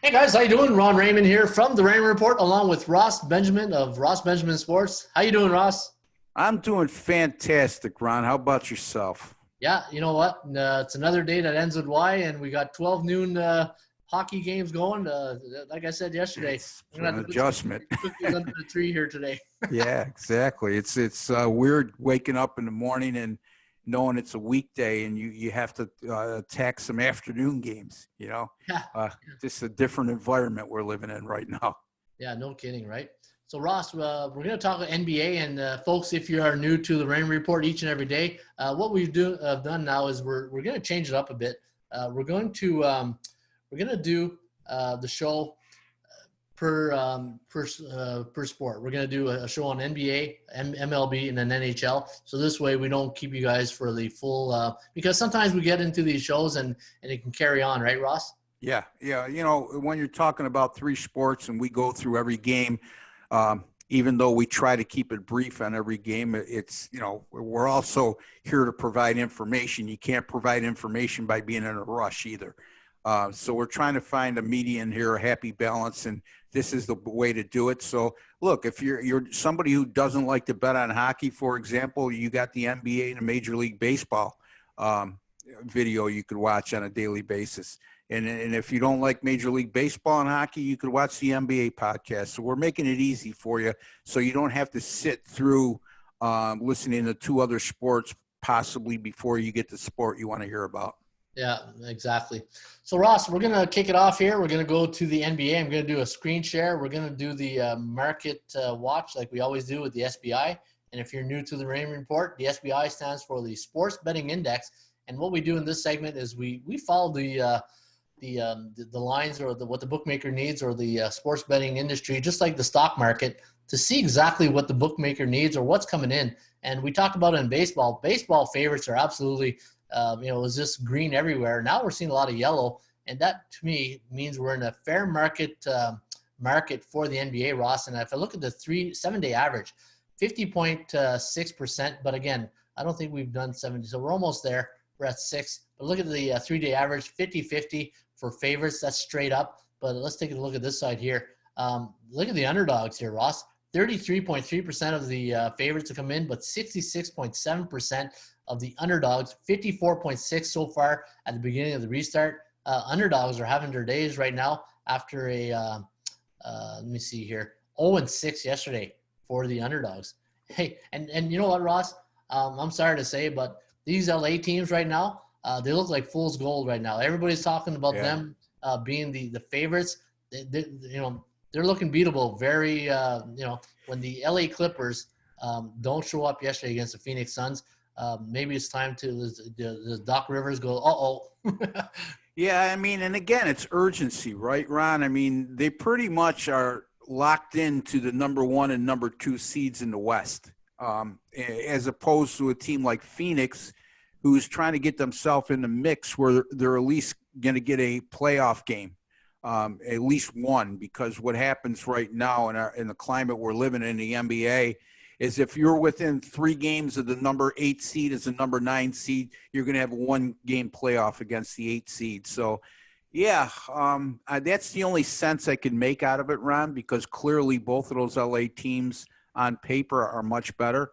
Hey guys, how you doing? Ron Raymond here from the Raymond Report, along with Ross Benjamin of Ross Benjamin Sports. How you doing, Ross? I'm doing fantastic, Ron. How about yourself? Yeah, you know what? It's another day that ends with Y, and we got 12 noon hockey games going. Like I said yesterday, It's I'm gonna an have to put some adjustment. cookies under the tree here today. Yeah, exactly. It's weird waking up in the morning and knowing it's a weekday and you have to attack some afternoon games. Yeah, Uh, just a different environment we're living in right now. yeah, no kidding, right? So Ross, we're going to talk about NBA, and folks, if you are new to the Raymond Report each and every day, what we've done now is we're going to change it up a bit. We're going to do the show per sport. We're going to do a show on NBA, MLB, and then NHL. So this way we don't keep you guys for the full because sometimes we get into these shows and it can carry on, right, Ross? Yeah, yeah. When you're talking about three sports and we go through every game, even though we try to keep it brief on every game, we're also here to provide information. You can't provide information by being in a rush either. So we're trying to find a median here, a happy balance, and this is the way to do it. So look, if you're somebody who doesn't like to bet on hockey, for example, you got the NBA and the Major League Baseball video you could watch on a daily basis. And if you don't like Major League Baseball and hockey, you could watch the NBA podcast. So we're making it easy for you so you don't have to sit through listening to two other sports possibly before you get the sport you want to hear about. Yeah, exactly. So Ross, we're going to kick it off here. We're going to go to the NBA. I'm going to do a screen share. We're going to do the market watch like we always do with the SBI. And if you're new to the Raymond Report, the SBI stands for the Sports Betting Index. And what we do in this segment is we follow the lines or what the bookmaker needs or the sports betting industry, just like the stock market, to see exactly what the bookmaker needs or what's coming in. And we talked about it in baseball. Baseball favorites are absolutely, it was just green everywhere. Now we're seeing a lot of yellow, and that to me means we're in a fair market market for the NBA, Ross. And if I look at the 7-day average, 50.6%. But again, I don't think we've done 70, so we're almost there. We're at 6. But look at the 3-day average, 50-50 for favorites. That's straight up. But let's take a look at this side here. Look at the underdogs here, Ross. 33.3% of the favorites to come in, but 66.7% of the underdogs. 54.6 so far at the beginning of the restart. Underdogs are having their days right now after a let me see here, 0-6 yesterday for the underdogs. Hey, and you know what, Ross? I'm sorry to say, but these LA teams right now, they look like fool's gold right now. Everybody's talking about them being the favorites. They're looking beatable. Very, when the LA Clippers don't show up yesterday against the Phoenix Suns, maybe it's time to the Doc Rivers go, uh-oh. Yeah, I mean, and again, it's urgency, right, Ron? I mean, they pretty much are locked into the number 1 and number 2 seeds in the West, as opposed to a team like Phoenix, who's trying to get themselves in the mix where they're at least going to get a playoff game, at least one, because what happens right now in the climate we're living in the NBA is if you're within 3 games of the number 8 seed as the number 9 seed, you're going to have a 1-game playoff against the 8 seed. So, yeah, that's the only sense I can make out of it, Ron, because clearly both of those LA teams on paper are much better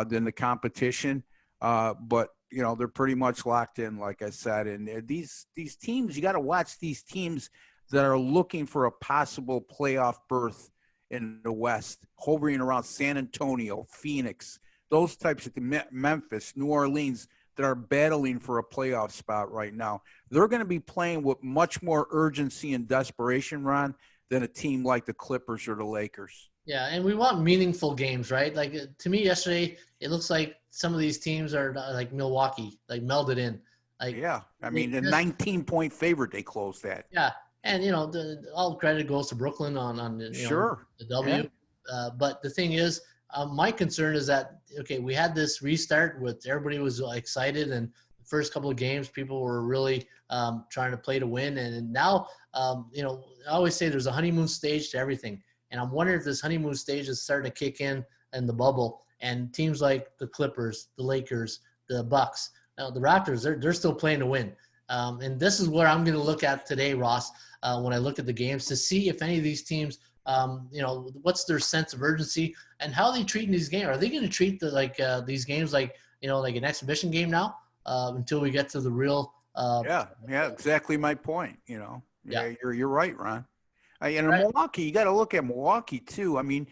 than the competition. But, they're pretty much locked in, like I said. And these teams, you got to watch these teams that are looking for a possible playoff berth in the West, hovering around San Antonio, Phoenix, those types of Memphis, New Orleans that are battling for a playoff spot right now. They're going to be playing with much more urgency and desperation, Ron, than a team like the Clippers or the Lakers. Yeah, and we want meaningful games, right? Like to me yesterday, it looks like some of these teams are like Milwaukee, like melded in. Like yeah, I mean, the 19-point favorite they closed that. Yeah, and all credit goes to Brooklyn on sure the W. Yeah. But the thing is, my concern is that we had this restart with everybody was excited, and the first couple of games people were really trying to play to win, and now I always say there's a honeymoon stage to everything. And I'm wondering if this honeymoon stage is starting to kick in the bubble, and teams like the Clippers, the Lakers, the Bucks, the Raptors, they're still playing to win. And this is where I'm going to look at today, Ross, when I look at the games to see if any of these teams, what's their sense of urgency and how they treating these games. Are they going to treat these games like an exhibition game now until we get to the real? Yeah, exactly my point. Yeah. You're right, Ron. And in Right. Milwaukee, you got to look at Milwaukee too. I mean,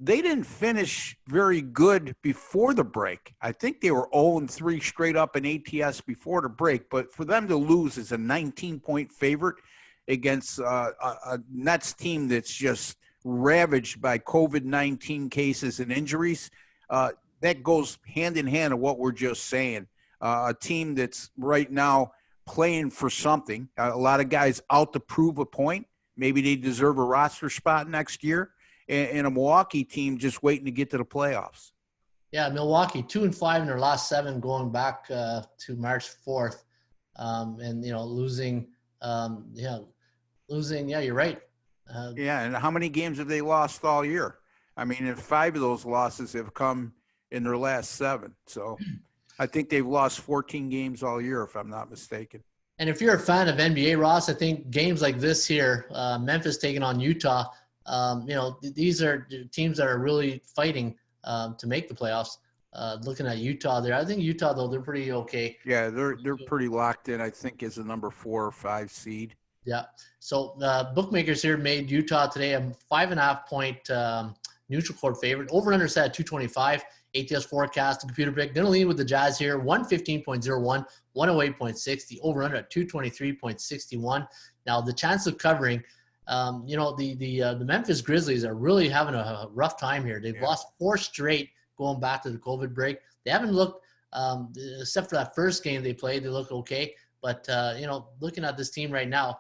they didn't finish very good before the break. I think they were 0-3 straight up in ATS before the break. But for them to lose as a 19-point favorite against a Nets team that's just ravaged by COVID-19 cases and injuries, that goes hand in hand with what we're just saying. A team that's right now playing for something. A lot of guys out to prove a point. Maybe they deserve a roster spot next year. And a Milwaukee team just waiting to get to the playoffs. Yeah, Milwaukee 2-5 in their last 7, going back to March 4th, and losing. Losing. Yeah, you're right. And how many games have they lost all year? I mean, and 5 of those losses have come in their last 7. So I think they've lost 14 games all year, if I'm not mistaken. And if you're a fan of NBA, Ross, I think games like this here, Memphis taking on Utah, these are teams that are really fighting to make the playoffs. Looking at Utah there, I think Utah, though, they're pretty okay. Yeah, they're pretty locked in, I think, as a number 4 or 5 seed. Yeah. So bookmakers here made Utah today a 5.5-point neutral court favorite. Over under set at 225. ATS forecast, the computer pick. Going to lean with the Jazz here, 115.01, 108.6. The over under at 223.61. Now the chance of covering. The Memphis Grizzlies are really having a rough time here. They've lost 4 straight going back to the COVID break. They haven't looked, except for that first game they played, they look okay. But looking at this team right now,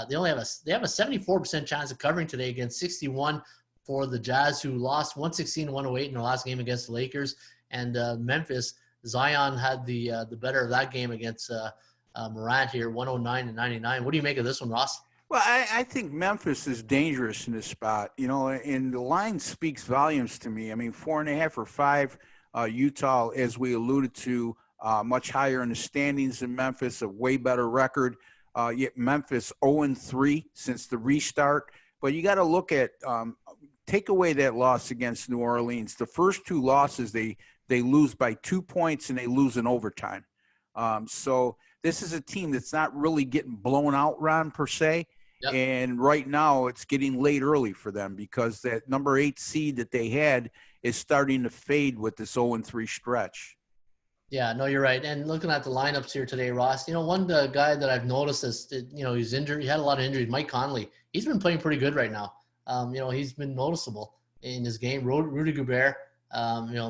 they have a 74% chance of covering today against 61 for the Jazz, who lost 116-108 in their last game against the Lakers. And Memphis, Zion had the better of that game against Morant here, 109-99. What do you make of this one, Ross? Well, I think Memphis is dangerous in this spot, and the line speaks volumes to me. I mean, 4.5 or 5, Utah, as we alluded to, much higher in the standings than Memphis, a way better record. Yet Memphis 0-3 since the restart. But you got to look at take away that loss against New Orleans. The first 2 losses, they lose by 2 points and they lose in overtime. So this is a team that's not really getting blown out, Ron, per se. Yep. And right now it's getting late early for them because that number 8 seed that they had is starting to fade with this 0-3 stretch. Yeah, no, you're right. And looking at the lineups here today, Ross, one guy that I've noticed is, he's injured. He had a lot of injuries. Mike Conley, he's been playing pretty good right now. He's been noticeable in his game. Rudy Gobert,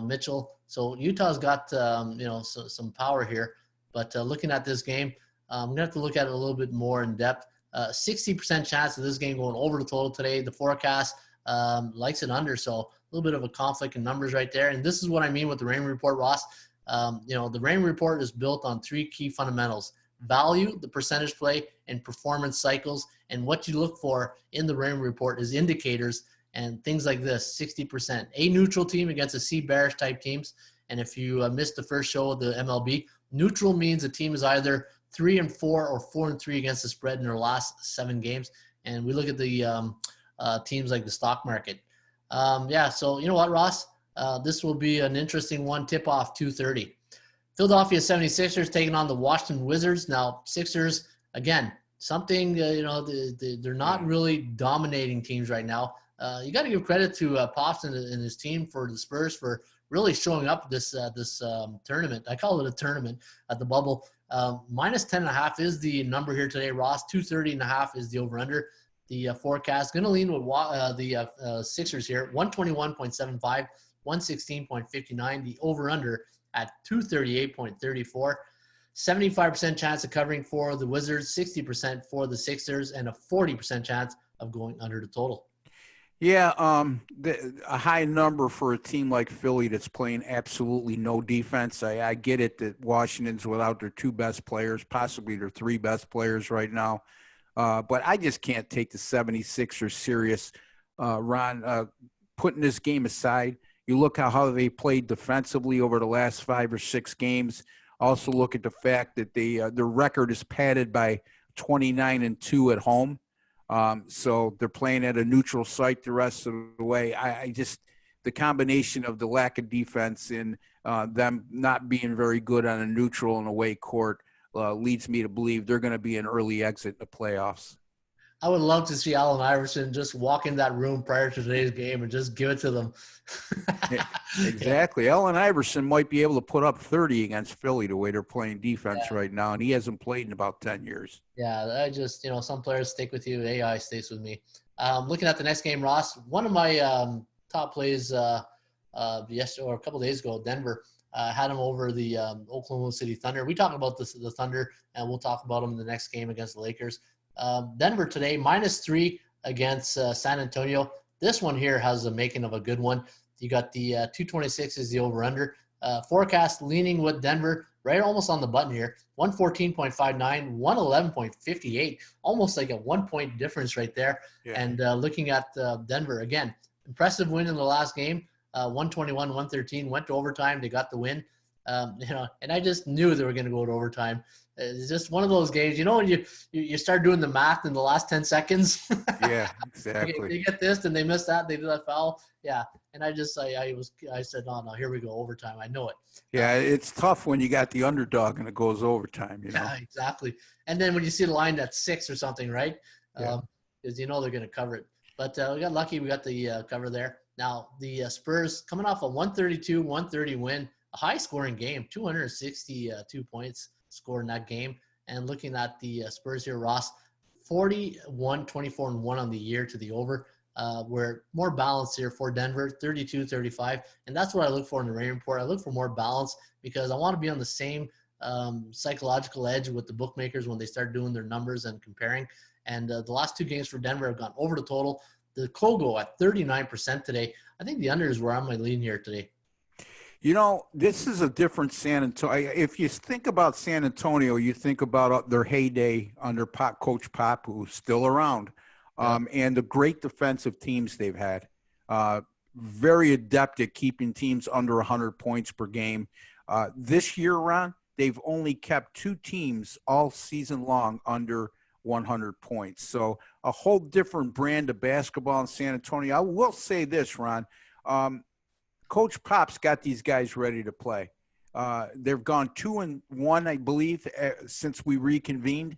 Mitchell. So Utah's got, some power here. But looking at this game, I'm going to have to look at it a little bit more in depth. 60% chance of this game going over the total today. The forecast likes it under. So a little bit of a conflict in numbers right there. And this is what I mean with the Raymond Report, Ross. The Raymond Report is built on 3 key fundamentals: value, the percentage play, and performance cycles. And what you look for in the Raymond Report is indicators and things like this: 60%. A neutral team against a C bearish type teams. And if you missed the first show of the MLB, neutral means a team is either 3-4 or 4-3 against the spread in their last 7 games. And we look at the teams like the stock market. So you know what, Ross? This will be an interesting one. Tip-off 2:30. Philadelphia 76ers taking on the Washington Wizards. Now, Sixers, again, something, they're not really dominating teams right now. You got to give credit to Pops and his team for the Spurs for really showing up this tournament. I call it a tournament at the bubble. Minus 10.5 is the number here today, Ross. 230.5 is the over-under. The forecast going to lean with the Sixers here. 121.75, 116.59. The over-under at 238.34. 75% chance of covering for the Wizards, 60% for the Sixers, and a 40% chance of going under the total. Yeah, a high number for a team like Philly that's playing absolutely no defense. I get it that Washington's without their 2 best players, possibly their 3 best players right now. But I just can't take the 76ers serious. Ron, putting this game aside, you look how they played defensively over the last 5 or 6 games. Also look at the fact that their record is padded by 29-2 at home. So they're playing at a neutral site the rest of the way. I just the combination of the lack of defense and them not being very good on a neutral and away court leads me to believe they're going to be an early exit in the playoffs. I would love to see Allen Iverson just walk in that room prior to today's game and just give it to them. Exactly. Yeah. Allen Iverson might be able to put up 30 against Philly the way they're playing defense right now, and he hasn't played in about 10 years. Yeah, I just, some players stick with you. AI stays with me. Looking at the next game, Ross, one of my top plays yesterday or a couple days ago, Denver, had him over the Oklahoma City Thunder. We talked about the Thunder, and we'll talk about them in the next game against the Lakers. Denver today, -3 against San Antonio. This one here has the making of a good one. You got the 226 is the over-under. Forecast leaning with Denver right almost on the button here. 114.59, 111.58, almost like a 1-point difference right there. Yeah. And looking at Denver, again, impressive win in the last game, 121-113, went to overtime. They got the win. And I just knew they were going to go to overtime. It's just one of those games, when you start doing the math in the last 10 seconds. Yeah, exactly. They get this, and they miss that. They do that foul. Yeah, and I said, no, here we go, overtime. I know it. Yeah, it's tough when you got the underdog and it goes overtime. Yeah, exactly. And then when you see the line at 6 or something, right? Because they're going to cover it. But we got lucky. We got the cover there. Now the Spurs coming off a 132-130 win. A high-scoring game, 262 points scored in that game. And looking at the Spurs here, Ross, 41-24-1 on the year to the over. We're more balanced here for Denver, 32-35. And that's what I look for in the rating report. I look for more balance because I want to be on the same psychological edge with the bookmakers when they start doing their numbers and comparing. And the last 2 games for Denver have gone over the total. The Kogo at 39% today. I think the under is where I'm going to lean here today. This is a different San Antonio. If you think about San Antonio, you think about their heyday under Coach Pop, who's still around, and the great defensive teams they've had. Very adept at keeping teams under 100 points per game. This year, Ron, they've only kept 2 teams all season long under 100 points. So a whole different brand of basketball in San Antonio. I will say this, Ron. Coach Pop's got these guys ready to play. They've gone 2-1, I believe, since we reconvened.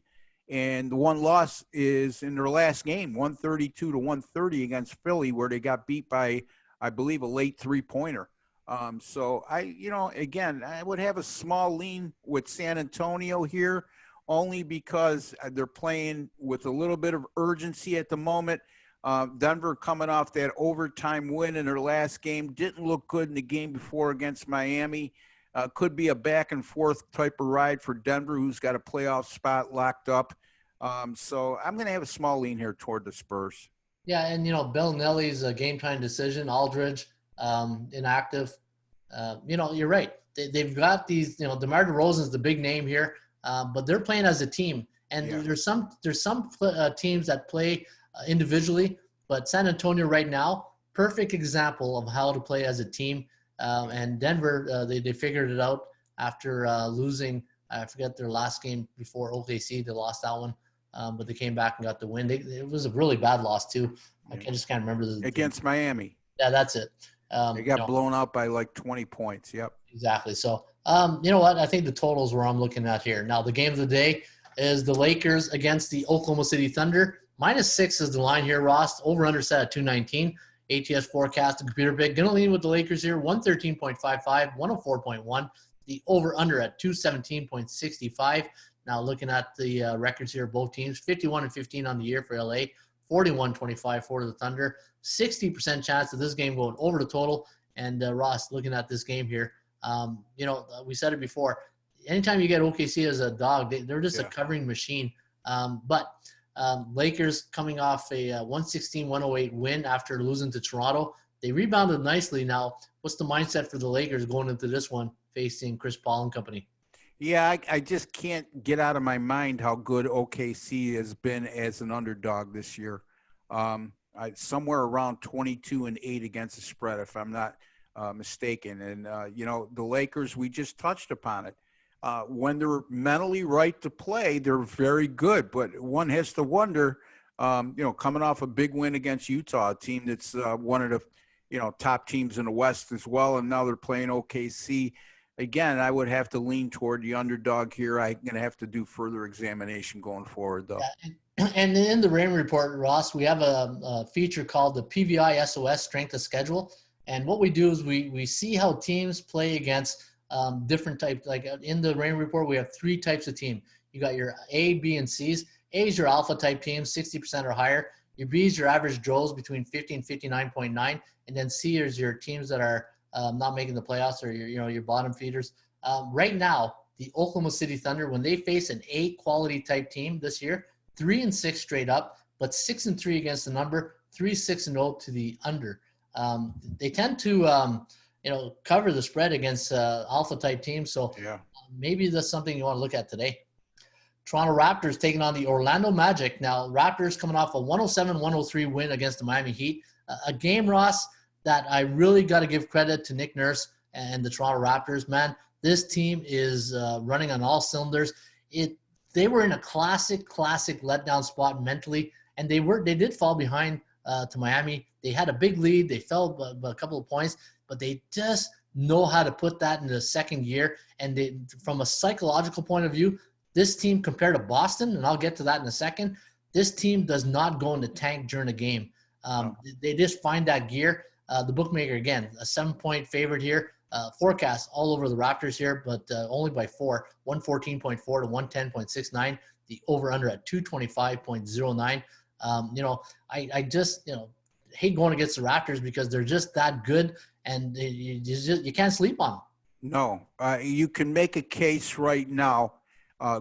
And the one loss is in their last game, 132-130 against Philly, where they got beat by, I believe, a late 3-pointer. So again, I would have a small lean with San Antonio here, only because they're playing with a little bit of urgency at the moment. Denver coming off that overtime win in their last game. Didn't look good in the game before against Miami. Could be a back and forth type of ride for Denver, who's got a playoff spot locked up. So I'm going to have a small lean here toward the Spurs. Yeah, and, Bill Nelly's a game-time decision. Aldridge, inactive. You're right. They've got these, DeMar DeRozan's the big name here, but they're playing as a team. And there's some teams that play individually, but San Antonio right now, perfect example of how to play as a team. And Denver, they figured it out after losing. I forget their last game before OKC. They lost that one, but they came back and got the win. It was a really bad loss too. I just can't remember against Miami. Yeah, that's it. They got blown out by like 20 points. Yep. Exactly. So, you know what? I think the total's where I'm looking at here. Now, the game of the day is the Lakers against the Oklahoma City Thunder. -6 is the line here, Ross. Over-under set at 219. ATS forecast, the computer pick. Going to lean with the Lakers here, 113.55, 104.1. The over-under at 217.65. Now, looking at the records here, both teams, 51-15 on the year for LA, 41-25 for the Thunder. 60% chance of this game going over the total. And, Ross, looking at this game here, we said it before. Anytime you get OKC as a dog, they're just a covering machine. But Lakers coming off a 116-108 win after losing to Toronto. They rebounded nicely. Now, what's the mindset for the Lakers going into this one facing Chris Paul and company? Yeah, I just can't get out of my mind how good OKC has been as an underdog this year. Somewhere around 22-8 against the spread, if I'm not mistaken. And, the Lakers, we just touched upon it. When they're mentally right to play, they're very good. But one has to wonder, coming off a big win against Utah, a team that's one of the, top teams in the West as well, and now they're playing OKC. Again, I would have to lean toward the underdog here. I'm going to have to do further examination going forward, though. Yeah, and in the Raymond report, Ross, we have a feature called the PVI SOS Strength of Schedule. And what we do is we see how teams play against different types. Like in the Raymond report, we have 3 types of team. You got your A, B, and C's. A is your alpha type teams, 60% or higher. Your B is your average Joes between 50 and 59.9. And then C is your teams that are not making the playoffs, or your bottom feeders. Right now, the Oklahoma City Thunder, when they face an A quality type team this year, 3-6 straight up, but 6-3 against the number, 3-6-0 to the under. They tend to cover the spread against alpha type teams. So maybe that's something you want to look at today. Toronto Raptors taking on the Orlando Magic. Now, Raptors coming off a 107-103 win against the Miami Heat. A game, Ross, that I really got to give credit to Nick Nurse and the Toronto Raptors. Man, this team is running on all cylinders. They were in a classic letdown spot mentally, and they did fall behind to Miami. They had a big lead. They fell by a couple of points, but they just know how to put that in the second year. And from a psychological point of view, this team compared to Boston, and I'll get to that in a second, this team does not go in the tank during a game. They just find that gear. The bookmaker, again, a 7-point favorite here. Forecast all over the Raptors here, but only by 4, 114.4 to 110.69. The over-under at 225.09. I just, hate going against the Raptors because they're just that good, and you can't sleep on them. No, you can make a case right now,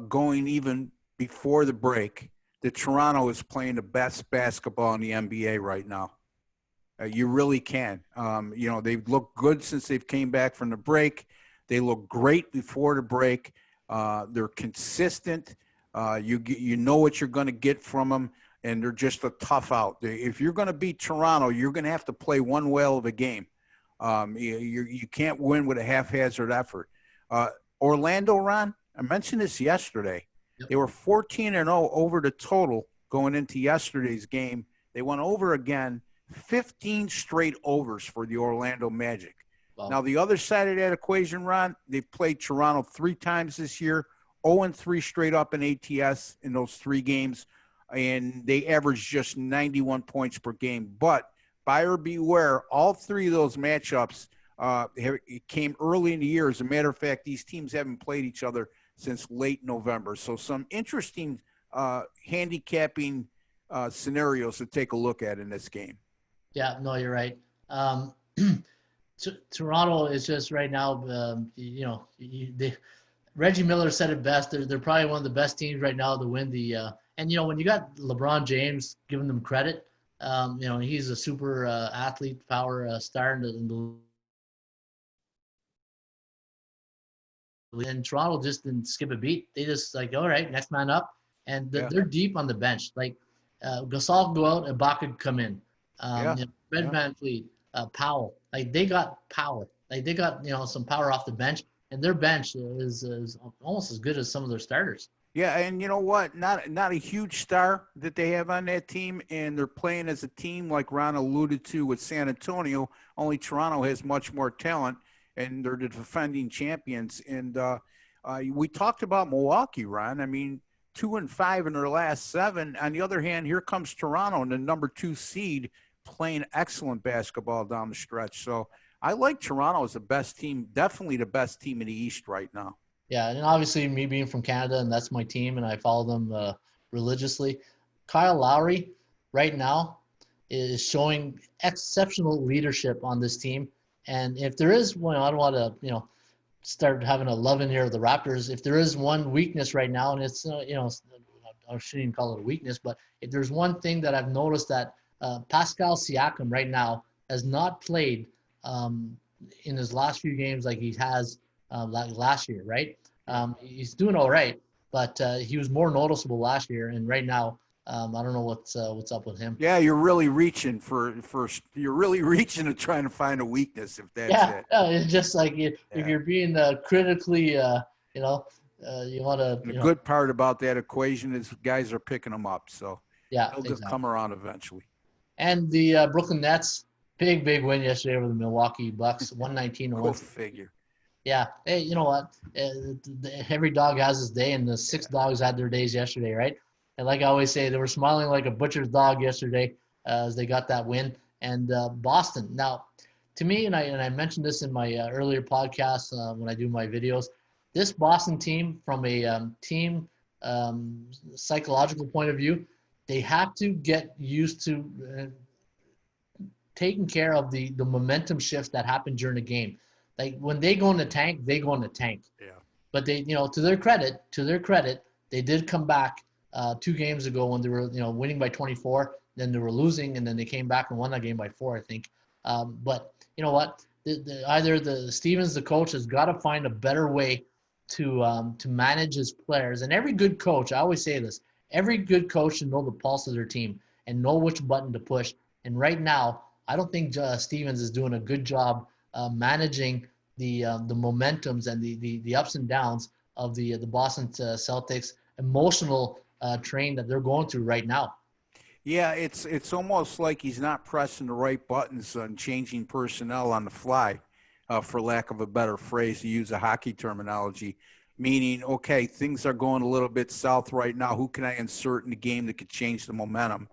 going even before the break, that Toronto is playing the best basketball in the NBA right now. You really can. They've looked good since they've came back from the break. They look great before the break. They're consistent. You know what you're going to get from them, and they're just a tough out. If you're going to beat Toronto, you're going to have to play one whale of a game. You can't win with a haphazard effort. Orlando, Ron, I mentioned this yesterday. Yep. They were 14-0 over the total going into yesterday's game. They went over again. 15 straight overs for the Orlando Magic. Wow. Now, the other side of that equation, Ron, they've played Toronto 3 times this year, 0-3 straight up in ATS in those 3 games, and they averaged just 91 points per game. But buyer beware, all 3 of those matchups came early in the year. As a matter of fact, these teams haven't played each other since late November. So some interesting handicapping scenarios to take a look at in this game. Yeah, no, you're right. Toronto is just right now, Reggie Miller said it best. They're probably one of the best teams right now to win the and when you got LeBron James giving them credit, he's a super athlete, power star in the and Toronto just didn't skip a beat. They just all right, next man up, and they're deep on the bench. Gasol could go out, Ibaka could come in. Van Fleet, Powell, they got power. They got some power off the bench, and their bench is almost as good as some of their starters. Yeah, and you know what? Not a huge star that they have on that team, and they're playing as a team like Ron alluded to with San Antonio. Only Toronto has much more talent, and they're the defending champions. And we talked about Milwaukee, Ron. I mean, 2-5 in their last 7. On the other hand, here comes Toronto, and the number 2 seed, playing excellent basketball down the stretch. So I like Toronto as the best team, definitely the best team in the East right now. Yeah, and obviously me being from Canada, and that's my team, and I follow them religiously. Kyle Lowry right now is showing exceptional leadership on this team. And if there is one, I don't want to, start having a love in here of the Raptors. If there is one weakness right now, and it's, I shouldn't even call it a weakness, but if there's one thing that I've noticed that Pascal Siakam right now has not played in his last few games like he has like last year, right? He's doing all right, but he was more noticeable last year, and right now, I don't know what's up with him. Yeah, you're really reaching you're really reaching to trying to find a weakness if that's it. Yeah, it's just like if you're being critically You know, you want to, The good part about that equation is guys are picking them up, so yeah, they'll exactly. come around eventually. And the Brooklyn Nets, big win yesterday over the Milwaukee Bucks, 119 to Go 1. figure. Yeah. Hey, you know what? Every dog has his day, and the six dogs had their days yesterday, right? And like I always say, they were smiling like a butcher's dog yesterday as they got that win. And Boston. Now, to me, and I mentioned this in my earlier podcast when I do my videos, this Boston team, from a team psychological point of view, they have to get used to taking care of the momentum shifts that happen during the game. Like when they go in the tank, they go in the tank. Yeah. But they, to their credit, they did come back 2 games ago when they were, winning by 24. Then they were losing, and then they came back and won that game by 4, I think. But you know what? Either the Stevens, the coach, has got to find a better way to manage his players. And every good coach, I always say this, every good coach should know the pulse of their team and know which button to push. And right now, I don't think Stevens is doing a good job managing the momentums and the ups and downs of the Boston Celtics emotional train that they're going through right now. Yeah, it's almost like he's not pressing the right buttons on changing personnel on the fly, for lack of a better phrase, to use a hockey terminology. Meaning, okay, things are going a little bit south right now. Who can I insert in the game that could change the momentum?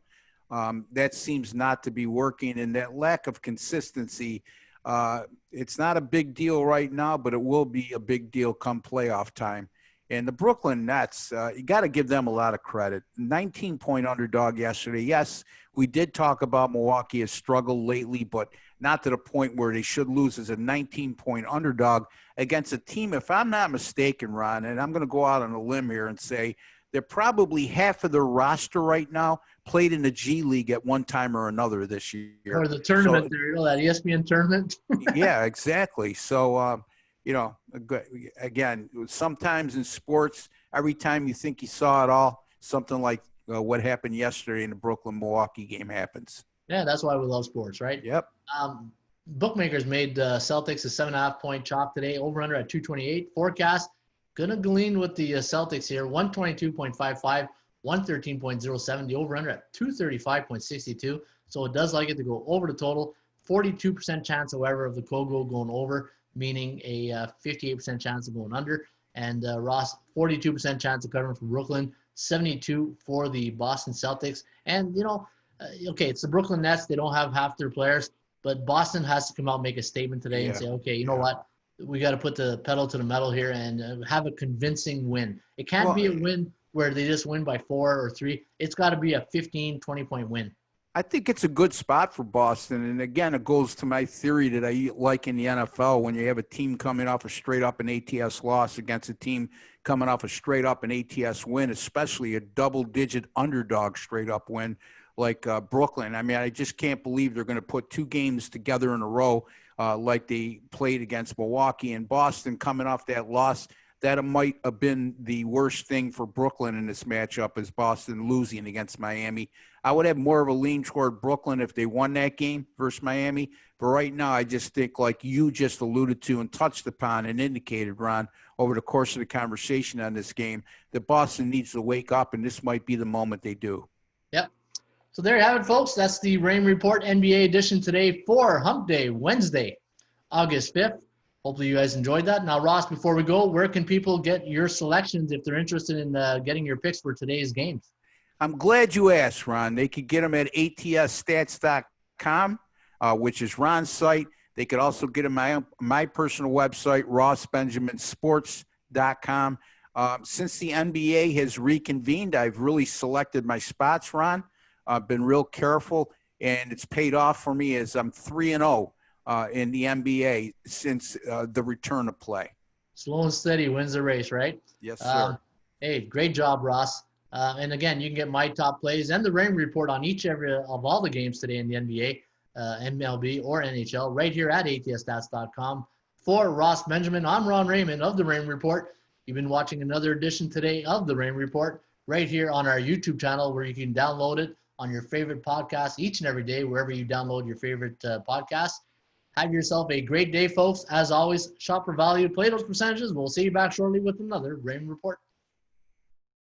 That seems not to be working, and that lack of consistency. It's not a big deal right now, but it will be a big deal come playoff time. And the Brooklyn Nets, you got to give them a lot of credit. 19-point underdog yesterday. Yes, we did talk about Milwaukee has struggled lately, but not to the point where they should lose as a 19-point underdog against a team, if I'm not mistaken, Ron, and I'm going to go out on a limb here and say they're probably half of their roster right now played in the G League at one time or another this year. Or the tournament, so, that ESPN tournament. Yeah, exactly. So, again, sometimes in sports, every time you think you saw it all, something like what happened yesterday in the Brooklyn-Milwaukee game happens. Yeah, that's why we love sports, right? Yep. Bookmakers made Celtics a 7.5-point chalk today, over under at 228. Forecast, going to glean with the Celtics here, 122.55, 113.07. The over under at 235.62. So it does like it to go over the total. 42% chance, however, of the Kogo going over, meaning a 58% chance of going under. And Ross, 42% chance of covering for Brooklyn, 72 for the Boston Celtics. And, okay, it's the Brooklyn Nets. They don't have half their players, but Boston has to come out and make a statement today and say, okay, you know what? We got to put the pedal to the metal here and have a convincing win. It can't be a win where they just win by 4 or 3. It's got to be a 15, 20-point win. I think it's a good spot for Boston. And again, it goes to my theory that I like in the NFL when you have a team coming off a straight up an ATS loss against a team coming off a straight up an ATS win, especially a double-digit underdog straight up win like Brooklyn. I mean, I just can't believe they're going to put 2 games together in a row like they played against Milwaukee and Boston coming off that loss. That might have been the worst thing for Brooklyn in this matchup is Boston losing against Miami. I would have more of a lean toward Brooklyn if they won that game versus Miami. But right now, I just think, like you just alluded to and touched upon and indicated, Ron, over the course of the conversation on this game, that Boston needs to wake up, and this might be the moment they do. Yep. So there you have it, folks. That's the Rain Report NBA edition today for Hump Day, Wednesday, August 5th. Hopefully you guys enjoyed that. Now, Ross, before we go, where can people get your selections if they're interested in getting your picks for today's games? I'm glad you asked, Ron. They could get them at atsstats.com, which is Ron's site. They could also get them at my personal website, rossbenjaminsports.com. Since the NBA has reconvened, I've really selected my spots, Ron. I've been real careful, and it's paid off for me as I'm 3-0. In the NBA since the return of play. Slow and steady wins the race, right? Yes, sir. Hey, great job, Ross. And again, you can get my top plays and the Rain Report on every of all the games today in the NBA, MLB, or NHL right here at atsstats.com. For Ross Benjamin, I'm Ron Raymond of the Rain Report. You've been watching another edition today of the Rain Report right here on our YouTube channel where you can download it on your favorite podcast each and every day, wherever you download your favorite podcast. Have yourself a great day, folks. As always, shop for value, play those percentages. We'll see you back shortly with another Raymond Report.